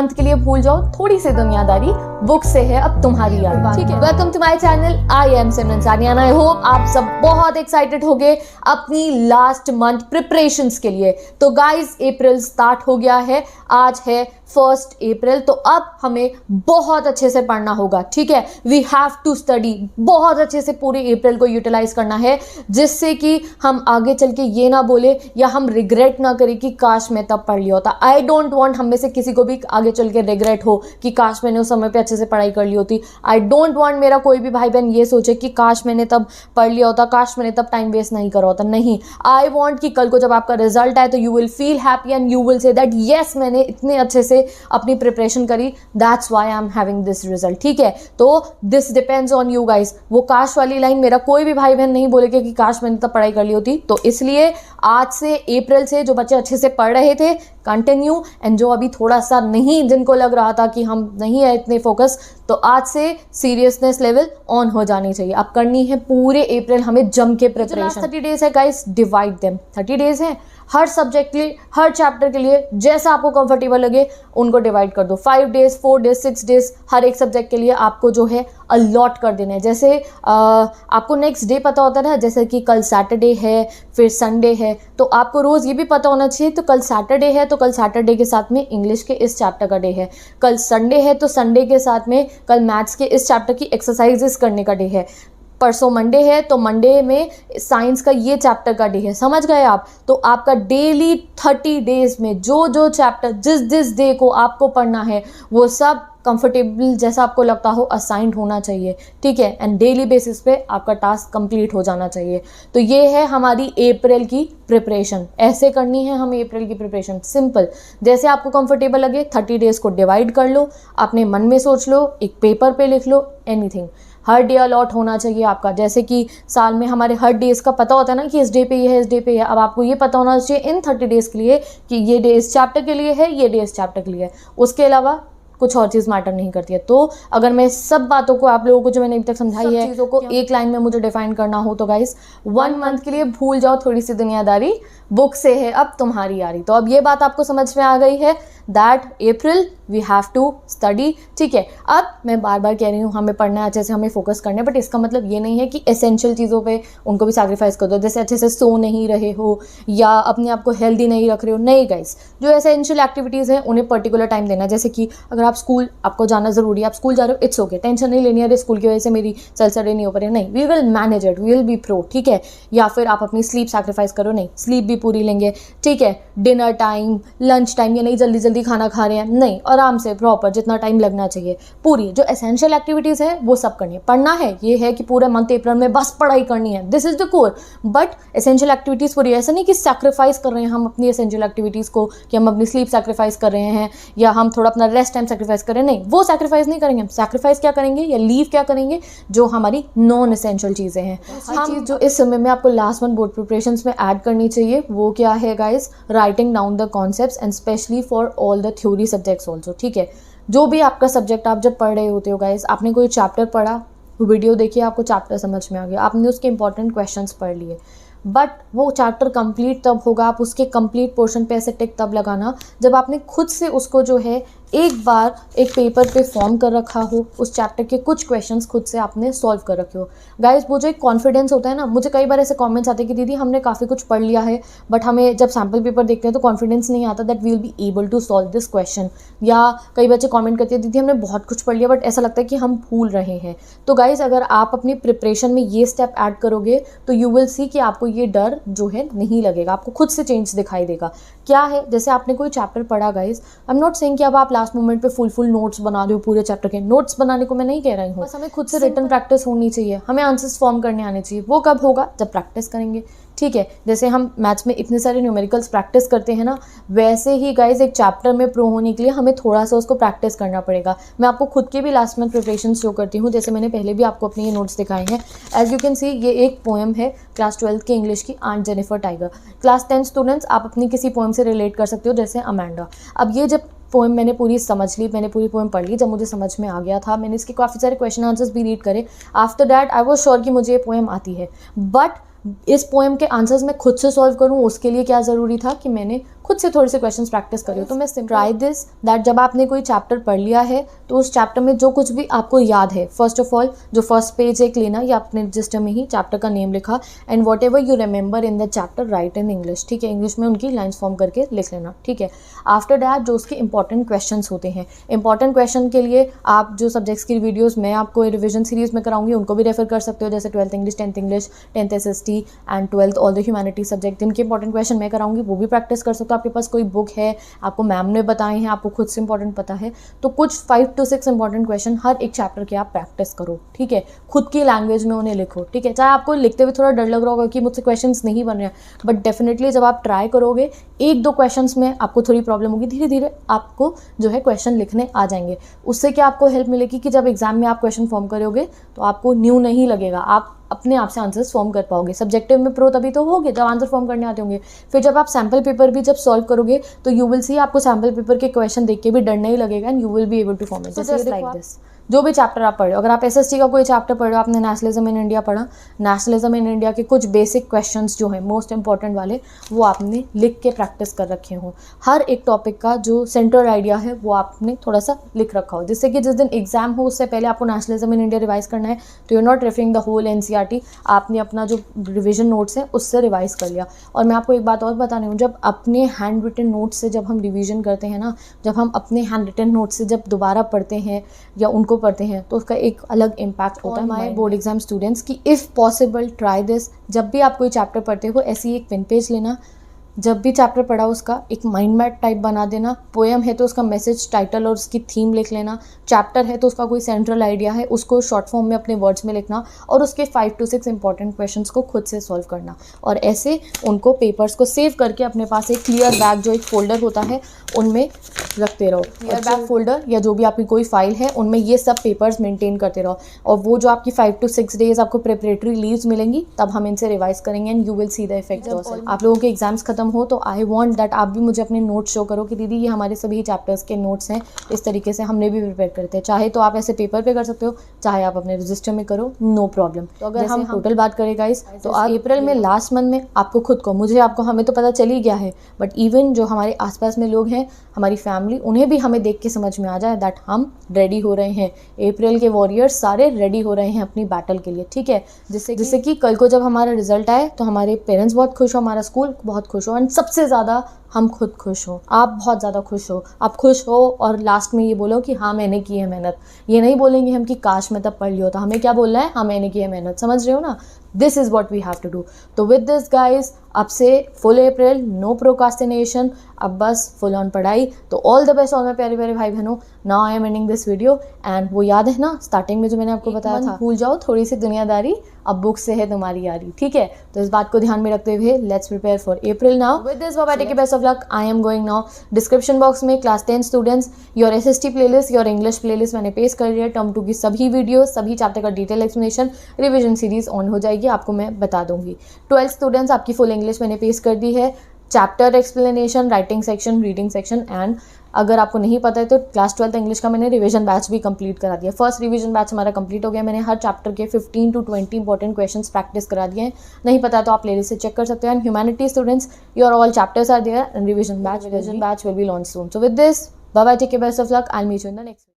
Month के लिए भूल जाओ थोड़ी सी दुनियादारी, बुक से है अब तुम्हारी यारी। ठीक है, welcome to my channel, I am Simran Sania and I hope आप सब बहुत एक्साइटेड हो गए अपनी लास्ट मंथ प्रिपरेशंस के लिए। तो गाइज अप्रैल स्टार्ट हो गया है, आज है 1 अप्रैल, तो अब हमें बहुत अच्छे से पढ़ना होगा। ठीक है, वी हैव टू स्टडी, बहुत अच्छे से पूरे अप्रैल को यूटिलाइज करना है, जिससे कि हम आगे चल के ये ना बोले या हम रिग्रेट ना करें कि काश मैं तब पढ़ लिया होता। आई डोंट वांट हम में से किसी को भी आगे चल के रिग्रेट हो कि काश मैंने उस समय पे अच्छे से पढ़ाई कर ली होती। आई डोंट वांट मेरा कोई भी भाई बहन ये सोचे कि काश मैंने तब पढ़ लिया होता, काश मैंने तब टाइम वेस्ट नहीं करा होता। नहीं, आई वांट कि कल को जब आपका रिजल्ट आए तो you will feel happy and you will say that yes मैंने इतने अच्छे से अपनी प्रिपरेशन करी, that's why I am having this result. ठीक है, तो this depends on you guys. वो काश वाली लाइन मेरा कोई भी भाई बहन नहीं बोलेगा कि काश मैंने तब पढ़ाई कर ली होती। तो इसलिए आज से अप्रैल से जो बच्चे अच्छे से पढ़ रहे थे कंटिन्यू, एंड जो अभी थोड़ा सा नहीं, जिनको लग रहा था कि हम नहीं है इतने फोकस, तो आज से सीरियसनेस लेवल ऑन हो जानी चाहिए। अब करनी है पूरे अप्रैल हमें जम के प्रिपरेशन। 30 डेज है गाइस, डिवाइड देम। 30 डेज है, हर सब्जेक्ट के लिए, हर चैप्टर के लिए जैसा आपको कंफर्टेबल लगे उनको डिवाइड कर दो। 5 डेज, 4 डेज, 6 डेज हर एक सब्जेक्ट के लिए आपको जो है अलॉट कर देना है। जैसे आपको नेक्स्ट डे पता होता है ना, जैसे कि कल सैटरडे है, फिर संडे है, तो आपको रोज़ ये भी पता होना चाहिए तो कल सैटरडे है तो कल सैटरडे के साथ में इंग्लिश के इस चैप्टर का डे है, कल संडे है तो संडे के साथ में कल मैथ्स के इस चैप्टर की एक्सरसाइजेस करने का डे है, परसों मंडे है तो मंडे में साइंस का ये चैप्टर का डे है। समझ गए आप? तो आपका डेली 30 डेज में जो जो चैप्टर जिस डे को आपको पढ़ना है वो सब कंफर्टेबल जैसा आपको लगता हो असाइंड होना चाहिए। ठीक है, एंड डेली बेसिस पे आपका टास्क कंप्लीट हो जाना चाहिए। तो ये है हमारी अप्रैल की प्रिपरेशन। ऐसे करनी है हमें अप्रैल की प्रिपरेशन, सिंपल। जैसे आपको कंफर्टेबल लगे 30 डेज को डिवाइड कर लो, अपने मन में सोच लो, एक पेपर पे लिख लो, एनीथिंग। हर डे अलॉट होना चाहिए आपका। जैसे कि साल में हमारे हर डेज का पता होता है ना कि इस डे पे ये है, इस डे पे ये है। अब आपको ये पता होना चाहिए इन 30 डेज के लिए कि ये डे इस चैप्टर के लिए है, ये डे इस चैप्टर के लिए है। उसके अलावा कुछ और चीज़ मैटर नहीं करती है। तो अगर मैं सब बातों को आप लोगों को जो मैंने अभी तक समझाई है चीज़ों को एक लाइन में मुझे डिफाइन करना हो तो गाइस 1 मंथ के लिए भूल जाओ थोड़ी सी दुनियादारी, बुक से है अब तुम्हारी यारी। तो अब ये बात आपको समझ में आ गई है that April we have to study. ठीक है, अब मैं बार बार कह रही हूँ हमें पढ़ना है, अच्छे से हमें फोकस करना है, बट इसका मतलब ये नहीं है कि एसेंशियल चीज़ों पे उनको भी सैक्रिफाइस कर दो। जैसे अच्छे से सो नहीं रहे हो या अपने आप को हेल्दी नहीं रख रहे हो, नहीं गाइस, जो एसेंशियल एक्टिविटीज़ हैं उन्हें पर्टिकुलर टाइम देना। जैसे कि अगर आप स्कूल, आपको जाना ज़रूरी है, आप स्कूल जा रहे हो, इट्स ओके, टेंशन नहीं लेनी है स्कूल की वजह से मेरी चल सड़े नहीं हो पा रही, नहीं, we will manage it, we will be pro. ठीक है, या फिर आप अपनी स्लीप सैक्रिफाइस करो, नहीं, स्लीप भी पूरी लेंगे। ठीक है, डिनर टाइम, लंच टाइम, या नहीं जल्दी जल्दी खाना खा रहे हैं, नहीं, आराम से प्रॉपर जितना टाइम लगना चाहिए, पूरी जो एसेंशियल एक्टिविटीज़ है वो सब करनी है। पढ़ना है ये है कि पूरे मंथ अप्रैल में बस पढ़ाई करनी है, this is the core, but essential activities पूरी। ऐसा नहीं कि सैक्रिफाइस कर रहे हैं हम अपनी एसेंशियल एक्टिविटीज़ को, कि हम अपनी स्लीप सैक्रिफाइस कर रहे हैं या हम थोड़ा अपना रेस्ट टाइम सैक्रिफाइस कर रहे हैं, नहीं, वो सैक्रिफाइस नहीं करेंगे हम। सैक्रिफाइस क्या करेंगे या लीव क्या करेंगे? जो हमारी नॉन एसेंशियल चीज़ें हैं। हर चीज़ जो इस समय में आपको लास्ट मंथ बोर्ड प्रिपरेशंस में ऐड करनी चाहिए वो क्या है guys? Writing down the concepts and specially for all the theory subjects also. ठीक है, जो भी आपका सब्जेक्ट आप जब पढ़ रहे होते हो गाइज, आपने कोई चैप्टर पढ़ा, वीडियो देखिए, आपको चैप्टर समझ में आ गया, आपने उसके इंपॉर्टेंट क्वेश्चंस पढ़ लिए, बट वो चैप्टर कंप्लीट तब होगा, आप उसके कंप्लीट पोर्शन पे ऐसे टिक तब लगाना जब आपने खुद से उसको जो है एक बार एक पेपर पे फॉर्म कर रखा हो, उस चैप्टर के कुछ क्वेश्चंस खुद से आपने सॉल्व कर रखे हो। गाइस, वो जो एक कॉन्फिडेंस होता है ना, मुझे कई बार ऐसे कमेंट्स आते हैं कि दीदी हमने काफ़ी कुछ पढ़ लिया है बट हमें जब सैम्पल पेपर देखते हैं तो कॉन्फिडेंस नहीं आता that we will be able to solve this question. या कई बच्चे कॉमेंट करते हैं दीदी हमने बहुत कुछ पढ़ लिया बट ऐसा लगता है कि हम भूल रहे हैं। तो गाइज, अगर आप अपनी प्रिपरेशन में ये स्टेप ऐड करोगे तो यू विल सी कि आपको ये डर जो है नहीं लगेगा, आपको खुद से चेंज दिखाई देगा। क्या है, जैसे आपने कोई चैप्टर पढ़ा guys, I am not saying कि अब आप लास्ट मोमेंट पे फुल नोट्स बना रहे हो पूरे चैप्टर के, नोट्स बनाने को मैं नहीं कह रही हूँ, बस हमें खुद से रिटन प्रैक्टिस होनी चाहिए, हमें आंसर्स फॉर्म करने आने चाहिए। वो कब होगा? जब प्रैक्टिस करेंगे। ठीक है, जैसे हम मैथ्स में इतने सारे न्यूमेरिकल्स प्रैक्टिस करते हैं ना, वैसे ही गाइज एक चैप्टर में प्रो होने के लिए हमें थोड़ा सा उसको प्रैक्टिस करना पड़ेगा। मैं आपको खुद के भी लास्ट मंथ प्रिपरेशन शो करती हूँ, जैसे मैंने पहले भी आपको अपने ये नोट्स दिखाए हैं। एज यू कैन सी, ये एक पोएम है क्लास 12th के इंग्लिश की, aunt Jennifer tiger. Class 10 students आप अपनी किसी पोएम से रिलेट कर सकते हो, जैसे अमेंडा। अब ये जब पोएम मैंने पूरी समझ ली, मैंने पूरी पोएम पढ़ ली, जब मुझे समझ में आ गया था, मैंने इसके काफ़ी सारे क्वेश्चन आंसर्स भी रीड करे, after that I was sure कि मुझे ये पोएम आती है। बट इस पोएम के आंसर्स मैं खुद से सॉल्व करूँ, उसके लिए क्या ज़रूरी था कि मैंने खुद से थोड़े से क्वेश्चंस प्रैक्टिस करी हो। तो मैं ट्राई दिस दैट जब आपने कोई चैप्टर पढ़ लिया है तो उस चैप्टर में जो कुछ भी आपको याद है, फर्स्ट ऑफ ऑल जो फर्स्ट पेज एक लेना या अपने रजिस्टर में ही चैप्टर का नेम लिखा, and what ever you remember in the chapter right in English, ठीक है, इंग्लिश में उनकी लाइन्स फॉर्म करके लिख लेना, ठीक है। आफ्टर दैट जो उसके इंपॉर्टेंट क्वेश्चन होते हैं, इंपॉर्टेंट क्वेश्चन के लिए आप जो सब्जेक्ट्स की वीडियोज़ मैं आपको रिविजन सीरीज में कराऊंगी उनको भी रेफर कर सकते हो, जैसे 12th English, 10th English, 10th SST and 12th all the humanity subject, जिनके इंपॉर्टेंट क्वेश्चन मैं कराऊंगी वो भी प्रैक्टिस कर सकते हो। आपके पास कोई बुक है, आपको मैम ने बताए हैं, आपको खुद से इंपॉर्टेंट पता है, तो कुछ 5 to 6 इंपॉर्टेंट क्वेश्चन हर एक चैप्टर के आप प्रैक्टिस करो, ठीक है, खुद की लैंग्वेज में उन्हें लिखो, ठीक है। चाहे आपको लिखते हुए थोड़ा डर लग रहा होगा कि मुझसे क्वेश्चंस नहीं बन रहे हैं, बट डेफिनेटली जब आप ट्राई करोगे 1-2 क्वेश्चंस में आपको थोड़ी प्रॉब्लम होगी, धीरे धीरे आपको जो है क्वेश्चन लिखने आ जाएंगे। उससे क्या आपको हेल्प मिलेगी कि जब एग्जाम में आप क्वेश्चन फॉर्म करोगे तो आपको न्यू नहीं लगेगा, आप अपने आप से आंसर्स फॉर्म कर पाओगे। सब्जेक्टिव में प्रो तभी तो होगे जब आंसर फॉर्म करने आते होंगे। फिर जब आप सैम्पल पेपर भी जब सॉल्व करोगे तो यू विल सी आपको सैम्पल पेपर के क्वेश्चन देख के भी डर नहीं लगेगा, and you will be able to form it just like this. जो भी चैप्टर आप पढ़ रहे हो, अगर आप SST का कोई चैप्टर पढ़ रहे हो, आपने नेशनलिज्म इन इंडिया पढ़ा, नेशनलिज्म इन इंडिया के कुछ बेसिक क्वेश्चंस जो है मोस्ट इंपॉर्टेंट वाले वो आपने लिख के प्रैक्टिस कर रखे हो। हर एक टॉपिक का जो सेंट्रल आइडिया है वो आपने थोड़ा सा लिख रखा हो, जिससे कि जिस दिन एग्जाम हो उससे पहले आपको नेशनलिज्म इन इंडिया रिवाइज करना है तो you are not referring the whole NCERT, आपने अपना जो रिविजन नोट्स है उससे रिवाइज कर लिया। और मैं आपको एक बात और बतानी हूँ, जब अपने हैंड रिटन नोट्स से जब हम रिविजन करते हैं ना, जब हम अपने हैंड रिटन नोट्स से जब दोबारा पढ़ते हैं या उनको पढ़ते हैं तो उसका एक अलग इम्पैक्ट होता है। माय बोर्ड एग्जाम स्टूडेंट्स की इफ़ पॉसिबल ट्राई दिस, जब भी आप कोई चैप्टर पढ़ते हो ऐसी एक पेन पेज लेना, जब भी चैप्टर पढ़ा उसका एक माइंड मैप टाइप बना देना, पोएम है तो उसका मैसेज, टाइटल और उसकी थीम लिख लेना, चैप्टर है तो उसका कोई सेंट्रल आइडिया है उसको शॉर्ट फॉर्म में अपने वर्ड्स में लिखना, और उसके 5 to 6 इंपॉर्टेंट क्वेश्चंस को खुद से सॉल्व करना, और ऐसे उनको पेपर्स को सेव करके अपने पास एक क्लियर बैग जो एक फोल्डर होता है उनमें रखते रहो। क्लियर बैग फोल्डर या जो भी आपकी कोई फाइल है उनमें ये सब पेपर्स मेंटेन करते रहो, और वो जो आपकी 5 to 6 डेज आपको प्रिपरेटरी लीव्स मिलेंगी तब हम इनसे रिवाइज करेंगे, and you will see the effect. आप लोगों के एग्जाम्स खत्म हो तो आई वॉन्ट दैट आप भी मुझे अपने नोट्स शो करो कि दीदी ये हमारे सभी चैप्टर्स के नोट्स हैं, इस तरीके से हमने भी प्रिपेयर करते हैं। चाहे तो आप ऐसे पेपर पे कर सकते हो, चाहे आप अपने रजिस्टर में करो, नो प्रॉब्लम। तो अगर हम टोटल बात करें गाइस तो आज अप्रैल में लास्ट मंथ में आपको खुद को, मुझे आपको, हमें तो पता चल ही गया है, बट इवन जो हमारे आसपास में लोग हैं, हमारी फैमिली, उन्हें भी हमें देख के समझ में आ जाए दैट हम रेडी हो रहे हैं। अप्रैल के वॉरियर्स सारे रेडी हो रहे हैं अपनी बैटल के लिए, ठीक है, जिससे कि कल को जब हमारा रिजल्ट आए तो हमारे पेरेंट्स बहुत खुश हो, हमारा स्कूल बहुत खुश हो, एंड सबसे ज़्यादा हम खुद खुश हो, आप बहुत ज़्यादा खुश हो, आप खुश हो और लास्ट में ये बोलो कि हाँ मैंने की है मेहनत। ये नहीं बोलेंगे हम कि काश मैं तब पढ़ लिया था, हमें क्या बोलना है, हाँ मैंने की है मेहनत, समझ रहे हो ना। This is what we have to do. तो विद दिस गाइज अब से फुल अप्रैल, नो प्रोकास्टिनेशन, अब बस फुल ऑन पढ़ाई। तो all the best all my प्यारे प्यारे भाई बहनों। Now I am ending this video, and वो याद है ना स्टार्टिंग में जो मैंने आपको बताया था, भूल जाओ थोड़ी सी दुनियादारी, अब बुक से है तुम्हारी यारी, ठीक है। तो इस बात को ध्यान में रखते हुए let's prepare for April now. With this bye take best of luck, I am going now. Description box में class 10 students your SST playlist, your English playlist मैंने पेस्ट कर लिया। टर्म 2 की सभी वीडियो, सभी चैप्टर का detail explanation, revision series on हो जाएगी, आपको मैं बता दूंगी। 12th स्टूडेंट्स आपकी फुल इंग्लिश मैंने पेस्ट कर दी है, chapter explanation, writing section, reading section, and अगर आपको नहीं पता है तो क्लास 12th इंग्लिश का मैंने रिवीजन बैच भी कंप्लीट करा दिया। फर्स्ट रिवीजन बैच हमारा कंप्लीट हो गया, मैंने हर चैप्टर के 15 to 20 इंपॉर्टेंट क्वेश्चंस प्रैक्टिस करा दिए हैं। नहीं पता तो आप प्लेलिस्ट से चेक कर सकते हैं। And humanity students your all chapters are there, and revision batch will be launch soon. So with this bye bye, take care, best of luck, I will meet you in the next.